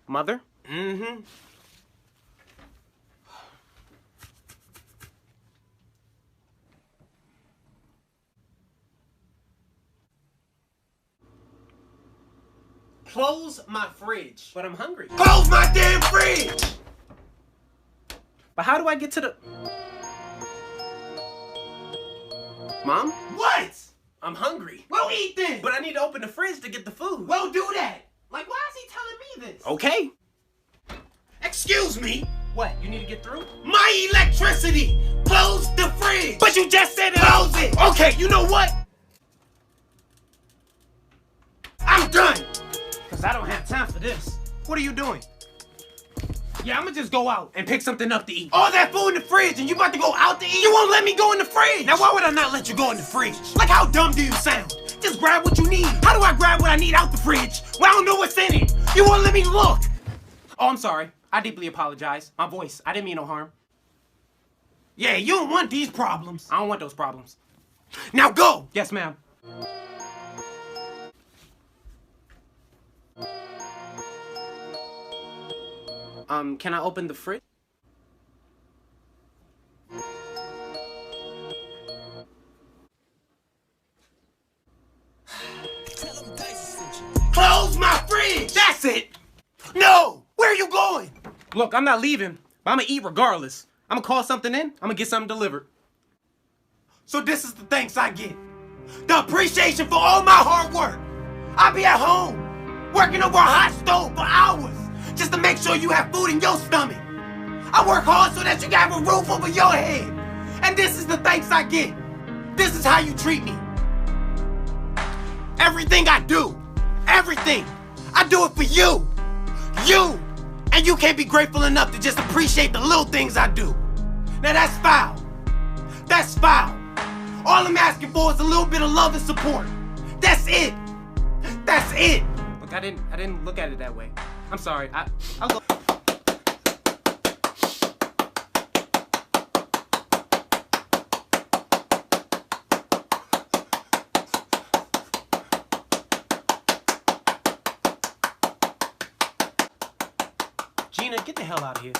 Mother? Mm-hmm. Close my fridge. But I'm hungry. Close my damn fridge! But how do I get to the... Mom? What? I'm hungry. Well, eat then. But I need to open the fridge to get the food. Well, do that. Like, why is he telling me this? Okay. Excuse me. What, you need to get through? My electricity. Close the fridge. But you just said it. Close it. Okay, you know what? I'm done. Because I don't have time for this. What are you doing? Yeah, I'm gonna just go out and pick something up to eat. All that food in the fridge and you about to go out to eat? You won't let me go in the fridge. Now, why would I not let you go in the fridge? Like, how dumb do you sound? Just grab what you need. How do I grab what I need out the fridge? Well, I don't know what's in it. You won't let me look. Oh, I'm sorry. I deeply apologize. My voice. I didn't mean no harm. Yeah, you don't want these problems. I don't want those problems. Now go. Yes, ma'am. Can I open the fridge? Close my fridge. That's it. No. Where are you going? Look, I'm not leaving, but I'm gonna eat regardless. I'm gonna call something in. I'm gonna get something delivered. So this is the thanks I get. The appreciation for all my hard work. I be at home, working over a hot stove for hours, just to make sure you have food in your stomach. I work hard so that you can have a roof over your head. And this is the thanks I get. This is how you treat me. Everything I do, everything, I do it for you. You. And you can't be grateful enough to just appreciate the little things I do. Now that's foul. That's foul. All I'm asking for is a little bit of love and support. That's it. That's it. Look, I didn't look at it that way. I'm sorry. I'll go. Gina, get the hell out of here.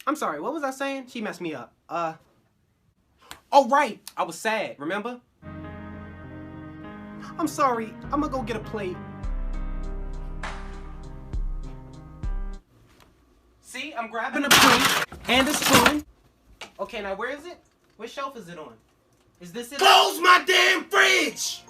I'm sorry, what was I saying? She messed me up. Oh right, I was sad, remember? I'm sorry, I'm gonna go get a plate. See, I'm grabbing a plate and a spoon. Okay, now where is it? What shelf is it on? Is this it? Close my damn fridge!